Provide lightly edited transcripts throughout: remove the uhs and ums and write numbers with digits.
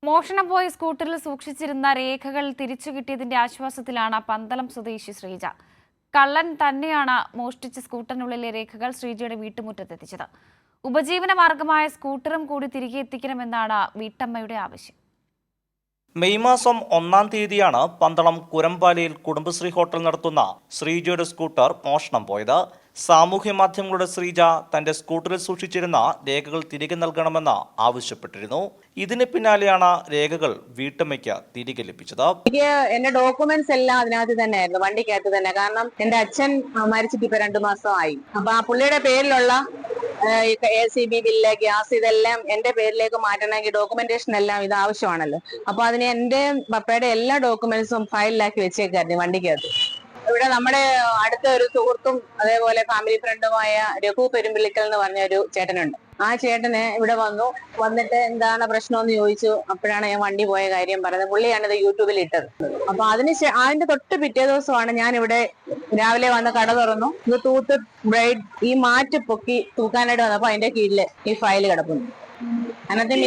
മോഷണം പോയ സ്കൂട്ടറിൽ സൂക്ഷിച്ചിരുന്ന രേഖകൾ തിരിച്ചു കിട്ടിയതിന്റെ ആശ്വാസത്തിലാണ് പന്തളം സ്വദേശി ശ്രീജ. കള്ളൻ തന്നെയാണ് മോഷ്ടിച്ച സ്കൂട്ടറിനുള്ളിലെ രേഖകൾ ശ്രീജയുടെ വീട്ടുമുറ്റത്തെത്തിച്ചത്. ഉപജീവന മാർഗമായ സ്കൂട്ടറും കൂടി തിരികെ എത്തിക്കണമെന്നാണ് വീട്ടമ്മയുടെ ആവശ്യം. മെയ് മാസം 1-ാം തീയതിയാണ് പന്തളം കുരമ്പാലയിൽ കുടുംബശ്രീ ഹോട്ടൽ നടത്തുന്ന ശ്രീജയുടെ സ്കൂട്ടർ മോഷണം പോയത്. സാമൂഹ്യ മാധ്യമങ്ങളുടെ ശ്രീജ തന്റെ സ്കൂട്ടറിൽ സൂക്ഷിച്ചിരുന്ന രേഖകൾ തിരികെ നൽകണമെന്ന് ആവശ്യപ്പെട്ടിരുന്നു. ഇതിന് പിന്നാലെയാണ് രേഖകൾ വീട്ടമ്മയ്ക്ക് തിരികെ ലഭിച്ചത്. എന്റെ ഡോക്യുമെന്റ്സ് എല്ലാം അതിനകത്ത് തന്നെയായിരുന്നു, വണ്ടിക്കകത്ത് തന്നെ. കാരണം എന്റെ അച്ഛൻ മരിച്ചിട്ട് ഇപ്പൊ 2 മാസമായി. അപ്പൊ ആ പുള്ളിയുടെ പേരിലുള്ള ACB ബില്ല്, ഗ്യാസ്, ഇതെല്ലാം എന്റെ പേരിലേക്ക് മാറ്റണമെങ്കിൽ ഡോക്യുമെന്റേഷൻ എല്ലാം ഇത് ആവശ്യമാണല്ലോ. അപ്പൊ അതിന് എന്റെ പപ്പയുടെ എല്ലാ ഡോക്യുമെന്റ്സും ഫയലിലാക്കി വെച്ചേക്കായിരുന്നു വണ്ടിക്കകത്ത്. ഇവിടെ നമ്മുടെ അടുത്ത ഒരു സുഹൃത്തും അതേപോലെ ഫാമിലി ഫ്രണ്ടുമായ രഘു പെരുമ്പിളിക്കൽ എന്ന് പറഞ്ഞ ഒരു ചേട്ടനുണ്ട്. ആ ചേട്ടന് ഇവിടെ വന്നിട്ട് എന്താണ് പ്രശ്നമെന്ന് ചോദിച്ചു. അപ്പോഴാണ് ഞാൻ വണ്ടി പോയ കാര്യം പറഞ്ഞത്. പുള്ളിയാണിത് യൂട്യൂബിൽ ഇട്ടത്. അപ്പൊ അതിന്റെ തൊട്ട് പിറ്റേ ദിവസമാണ് ഞാൻ ഇവിടെ രാവിലെ വന്ന് കട തുറന്നു. ഇത് തൂത്ത് ബ്രൈഡ് ഈ മാറ്റ് പൊക്കി തൂക്കാനായിട്ട് വന്നപ്പോ അതിന്റെ കീഴില് ഈ ഫയൽ കിടക്കുന്നു. അതിനകത്ത്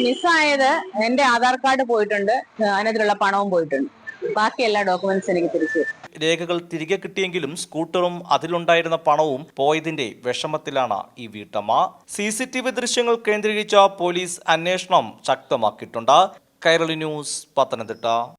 മിസ്സായത് എന്റെ ആധാർ കാർഡ് പോയിട്ടുണ്ട്, അതിനകത്തുള്ള പണവും പോയിട്ടുണ്ട്. ബാക്കി എല്ലാ ഡോക്യുമെന്റ്സ് എനിക്ക് തിരിച്ചു. രേഖകൾ തിരികെ കിട്ടിയെങ്കിലും സ്കൂട്ടറും അതിലുണ്ടായിരുന്ന പണവും പോയതിന്റെ വിഷമത്തിലാണ് ഈ വീട്ടമ്മ. CCTV ദൃശ്യങ്ങൾ കേന്ദ്രീകരിച്ച പോലീസ് അന്വേഷണം ശക്തമാക്കിയിട്ടുണ്ട്. കൈരളി ന്യൂസ്, പത്തനംതിട്ട.